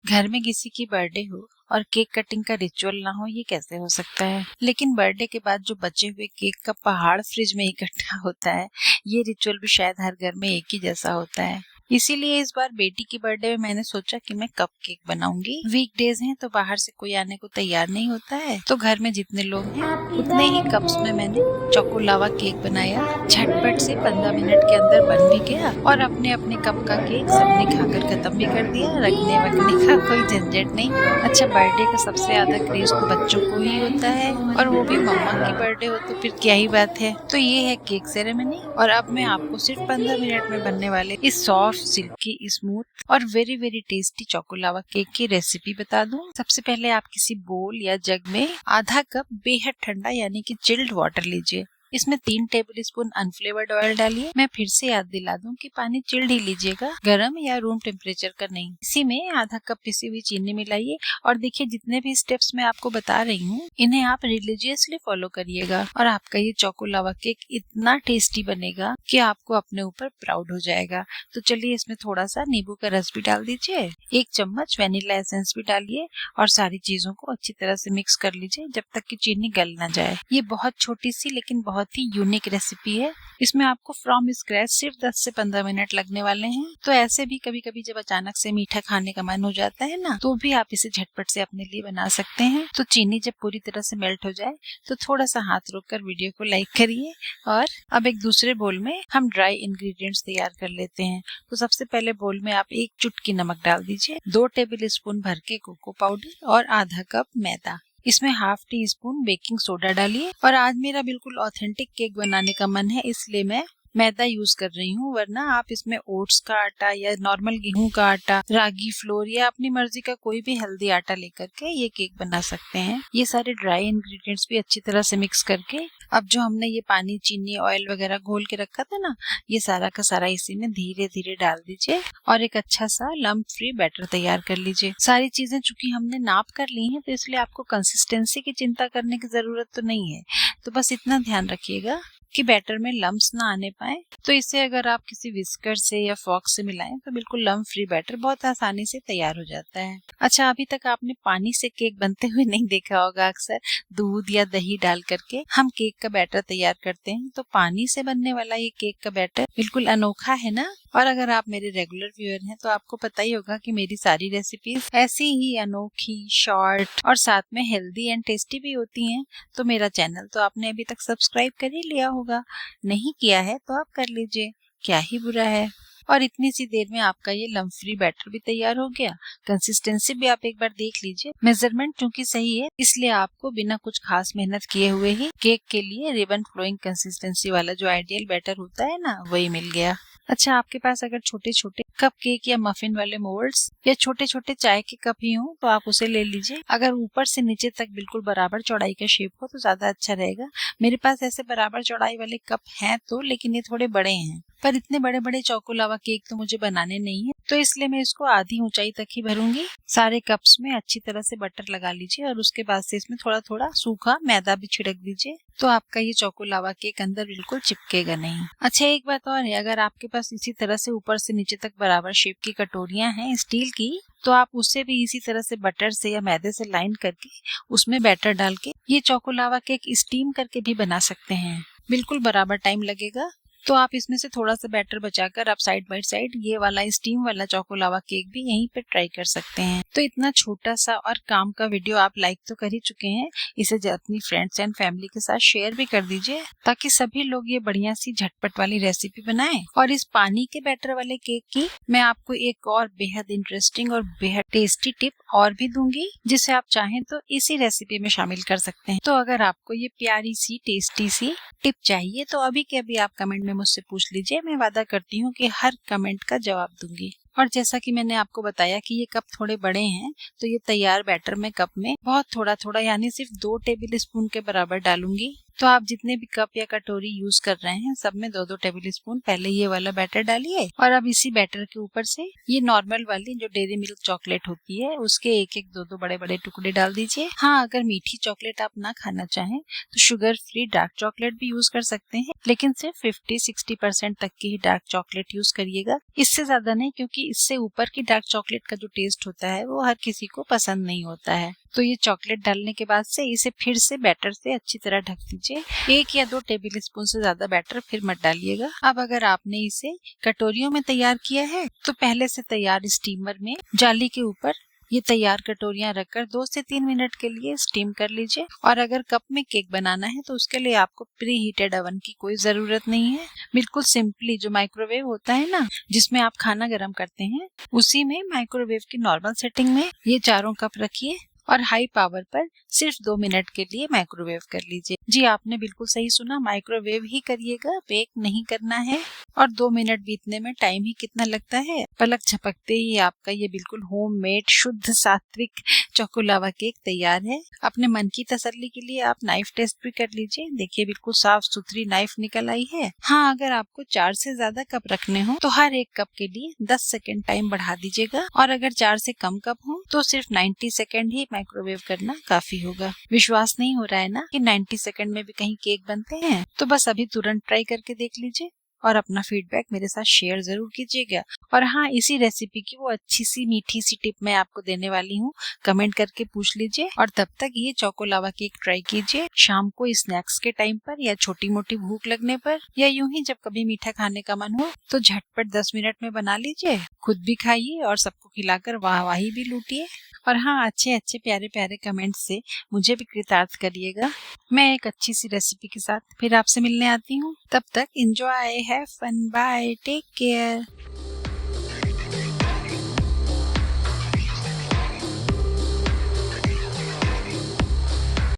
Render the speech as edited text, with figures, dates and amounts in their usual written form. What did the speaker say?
घर में किसी की बर्थडे हो और केक कटिंग का रिचुअल ना हो, ये कैसे हो सकता है। लेकिन बर्थडे के बाद जो बचे हुए केक का पहाड़ फ्रिज में इकट्ठा होता है, ये रिचुअल भी शायद हर घर में एक ही जैसा होता है। इसीलिए इस बार बेटी की बर्थडे में मैंने सोचा कि मैं कप केक बनाऊंगी। वीकडेज हैं तो बाहर से कोई आने को तैयार नहीं होता है, तो घर में जितने लोग हैं उतने ही कप्स में मैंने चोको लावा केक बनाया। झटपट से 15 मिनट के अंदर बन भी गया और अपने अपने कप का केक सबने खाकर खत्म भी कर दिया। रखने वखने का कोई झंझट नहीं। अच्छा, बर्थडे का सबसे ज्यादा क्रेज तो बच्चों को ही होता है, और वो भी मम्मा की बर्थडे हो तो फिर क्या ही बात है। तो ये है केक सेरेमनी, और अब मैं आपको सिर्फ 15 मिनट में बनने वाले इस सॉफ्ट, सिल्की, स्मूथ और very very tasty choco lava cake की रेसिपी बता दूं। सबसे पहले आप किसी बोल या जग में आधा कप बेहद ठंडा यानी कि चिल्ड वाटर लीजिए। इसमें 3 टेबल स्पून अनफ्लेवर्ड ऑयल डालिए। मैं फिर से याद दिला दूं कि पानी चिल्ड ही लीजिएगा, गर्म या रूम टेम्परेचर का नहीं। इसी में आधा कप पिसी हुई चीनी मिलाइए, और देखिए जितने भी स्टेप्स मैं आपको बता रही हूँ इन्हें आप रिलीजियसली फॉलो करिएगा, और आपका ये चोको लावा केक इतना टेस्टी बनेगा कि आपको अपने ऊपर प्राउड हो जाएगा। तो चलिए इसमें थोड़ा सा नींबू का रस भी डाल दीजिए, 1 चम्मच वेनिला एसेंस भी डालिए, और सारी चीजों को अच्छी तरह से मिक्स कर लीजिए जब तक कि चीनी गल ना जाए। ये बहुत छोटी सी लेकिन बहुत ही यूनिक रेसिपी है। इसमें आपको फ्रॉम स्क्रैच सिर्फ 10 से 15 मिनट लगने वाले हैं। तो ऐसे भी कभी कभी जब अचानक से मीठा खाने का मन हो जाता है ना, तो भी आप इसे झटपट से अपने लिए बना सकते हैं। तो चीनी जब पूरी तरह से मेल्ट हो जाए तो थोड़ा सा हाथ रोककर वीडियो को लाइक करिए। और अब एक दूसरे बोल में हम ड्राई इंग्रेडिएंट्स तैयार कर लेते हैं। तो सबसे पहले बोल में आप 1 चुटकी नमक डाल दीजिए, 2 टेबल स्पून भर के कोको पाउडर और आधा कप मैदा। इसमें half tea spoon baking soda डालिए। और आज मेरा बिल्कुल ऑथेंटिक केक बनाने का मन है, इसलिए मैं मैदा यूज कर रही हूँ, वरना आप इसमें ओट्स का आटा या नॉर्मल गेहूं का आटा, रागी फ्लोर या अपनी मर्जी का कोई भी हेल्दी आटा लेकर के ये केक बना सकते हैं। ये सारे ड्राई इंग्रेडिएंट्स भी अच्छी तरह से मिक्स करके अब जो हमने ये पानी, चीनी, ऑयल वगैरह घोल के रखा था ना, ये सारा का सारा इसी में धीरे धीरे डाल दीजिए, और एक अच्छा सा लम्प फ्री बैटर तैयार कर लीजिए। सारी चीजें चूंकि हमने नाप कर ली हैं, तो इसलिए आपको कंसिस्टेंसी की चिंता करने की जरूरत तो नहीं है। तो बस इतना ध्यान रखिएगा कि बैटर में लम्प्स ना आने पाए। तो इसे अगर आप किसी विस्कर से या फॉक से मिलाएं तो बिल्कुल लम्प फ्री बैटर बहुत आसानी से तैयार हो जाता है। अच्छा, अभी तक आपने पानी से केक बनते हुए नहीं देखा होगा। अक्सर दूध या दही डाल करके हम केक का बैटर तैयार करते हैं, तो पानी से बनने वाला ये केक का बैटर बिल्कुल अनोखा है ना। और अगर आप मेरे रेगुलर व्यूअर हैं तो आपको पता ही होगा कि मेरी सारी रेसिपीज ऐसी ही अनोखी, शॉर्ट और साथ में हेल्दी एंड टेस्टी भी होती हैं। तो मेरा चैनल तो आपने अभी तक सब्सक्राइब कर ही लिया होगा, नहीं किया है तो आप कर लीजिए, क्या ही बुरा है। और इतनी सी देर में आपका ये लम्प फ्री बैटर भी तैयार हो गया। कंसिस्टेंसी भी आप एक बार देख लीजिए। मेजरमेंट चूंकि सही है, इसलिए आपको बिना कुछ खास मेहनत किए हुए ही केक के लिए रिबन फ्लोइंग कंसिस्टेंसी वाला जो आइडियल बैटर होता है ना, वही मिल गया। अच्छा, आपके पास अगर छोटे छोटे कप केक या मफिन वाले मोल्ड्स या छोटे छोटे चाय के कप ही हो तो आप उसे ले लीजिए। अगर ऊपर से नीचे तक बिल्कुल बराबर चौड़ाई का शेप हो तो ज्यादा अच्छा रहेगा। मेरे पास ऐसे बराबर चौड़ाई वाले कप हैं तो, लेकिन ये थोड़े बड़े हैं, पर इतने बड़े बड़े चोको लावा केक तो मुझे बनाने नहीं है, तो इसलिए मैं इसको आधी ऊंचाई तक ही भरूंगी। सारे कप्स में अच्छी तरह से बटर लगा लीजिए, और उसके बाद से इसमें थोड़ा थोड़ा सूखा मैदा भी छिड़क दीजिए, तो आपका ये चोको लावा केक अंदर बिल्कुल चिपकेगा नहीं। अच्छा, एक बात और है, अगर आपके पास इसी तरह से ऊपर से नीचे तक बराबर शेप की कटोरियां हैं स्टील की, तो आप उसे भी इसी तरह से बटर से या मैदे से लाइन करके उसमें बैटर डाल के ये चोको लावा केक स्टीम करके भी बना सकते हैं। बिल्कुल बराबर टाइम लगेगा। तो आप इसमें से थोड़ा सा बैटर बचाकर आप साइड बाय साइड ये वाला स्टीम वाला चोको लावा केक भी यहीं पे ट्राई कर सकते हैं। तो इतना छोटा सा और काम का वीडियो आप लाइक तो कर ही चुके हैं, इसे अपनी फ्रेंड्स एंड फैमिली के साथ शेयर भी कर दीजिए, ताकि सभी लोग ये बढ़िया सी झटपट वाली रेसिपी बनाएं। और इस पानी के बैटर वाले केक की मैं आपको एक और बेहद इंटरेस्टिंग और बेहद टेस्टी टिप और भी दूंगी, जिसे आप चाहें तो इसी रेसिपी में शामिल कर सकते हैं। तो अगर आपको ये प्यारी सी टेस्टी सी टिप चाहिए तो अभी के अभी आप कमेंट में मुझसे पूछ लीजिए। मैं वादा करती हूँ कि हर कमेंट का जवाब दूंगी। और जैसा कि मैंने आपको बताया कि ये कप थोड़े बड़े हैं, तो ये तैयार बैटर में कप में बहुत थोड़ा थोड़ा यानी सिर्फ 2 टेबल स्पून के बराबर डालूंगी। तो आप जितने भी कप या कटोरी यूज कर रहे हैं सब में 2-2 टेबल स्पून पहले ये वाला बैटर डालिए और अब इसी बैटर के ऊपर से ये नॉर्मल वाली जो डेयरी मिल्क चॉकलेट होती है उसके एक एक 2-2 बड़े बड़े टुकड़े डाल दीजिए। हाँ, अगर मीठी चॉकलेट आप ना खाना चाहें तो शुगर फ्री डार्क चॉकलेट भी यूज कर सकते हैं, लेकिन सिर्फ 50-60% तक की ही डार्क चॉकलेट यूज करिएगा, इससे ज्यादा नहीं, क्योंकि इससे ऊपर की डार्क चॉकलेट का जो टेस्ट होता है वो हर किसी को पसंद नहीं होता है। तो ये चॉकलेट डालने के बाद से इसे फिर से बैटर से अच्छी तरह ढक दीजिए। 1 या 2 टेबल स्पून से ज्यादा बैटर फिर मत डालिएगा। अब अगर आपने इसे कटोरियों में तैयार किया है तो पहले से तैयार स्टीमर में जाली के ऊपर ये तैयार कटोरियां रखकर 2 से 3 मिनट के लिए स्टीम कर लीजिए। और अगर कप में केक बनाना है तो उसके लिए आपको प्री हीटेड ओवन की कोई जरूरत नहीं है। बिल्कुल सिंपली जो माइक्रोवेव होता है ना, जिसमें आप खाना गर्म करते हैं, उसी में माइक्रोवेव की नॉर्मल सेटिंग में ये चारों कप रखिए और हाई पावर पर सिर्फ 2 मिनट के लिए माइक्रोवेव कर लीजिए। जी, आपने बिल्कुल सही सुना, माइक्रोवेव ही करिएगा, बेक नहीं करना है। और 2 मिनट बीतने में टाइम ही कितना लगता है, पलक झपकते ही आपका ये बिल्कुल होममेड शुद्ध सात्विक चोको लावा केक तैयार है। अपने मन की तसल्ली के लिए आप नाइफ टेस्ट भी कर लीजिए। देखिए, बिल्कुल साफ सुथरी नाइफ निकल आई है। हाँ, अगर आपको 4 से ज्यादा कप रखने हो तो हर एक कप के लिए 10 सेकेंड टाइम बढ़ा दीजिएगा, और अगर 4 से कम कप हो तो सिर्फ 90 सेकेंड ही माइक्रोवेव करना काफी होगा। विश्वास नहीं हो रहा है ना कि 90 सेकंड में भी कहीं केक बनते हैं? तो बस अभी तुरंत ट्राई करके देख लीजिए और अपना फीडबैक मेरे साथ शेयर जरूर कीजिएगा। और हाँ, इसी रेसिपी की वो अच्छी सी मीठी सी टिप मैं आपको देने वाली हूँ, कमेंट करके पूछ लीजिए। और तब तक ये चोको लावा केक ट्राई कीजिए, शाम को स्नैक्स के टाइम पर या छोटी मोटी भूख लगने पर, या यूं ही जब कभी मीठा खाने का मन हो तो झटपट 10 मिनट में बना लीजिए, खुद भी खाइए और सबको खिलाकर वाहवाही भी लूटिए। और हाँ, अच्छे अच्छे प्यारे प्यारे कमेंट से मुझे भी कृतार्थ करिएगा। मैं एक अच्छी सी रेसिपी के साथ फिर आपसे मिलने आती हूँ। तब तक enjoy, have fun, bye, take care.